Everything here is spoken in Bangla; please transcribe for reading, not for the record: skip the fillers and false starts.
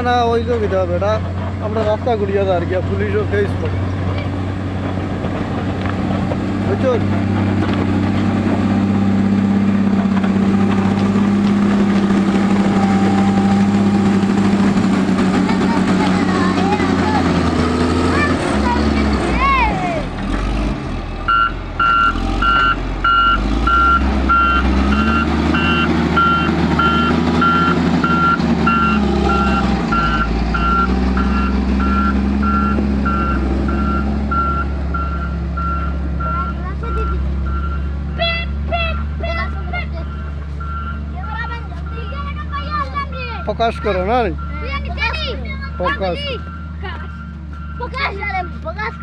না ওই তো কিতা বেটা আমরা রাস্তা ঘুরিয়ে আর কি পুলিশও ফেস করে বুঝছো প্রকাশ করো না প্রকাশ প্রকাশ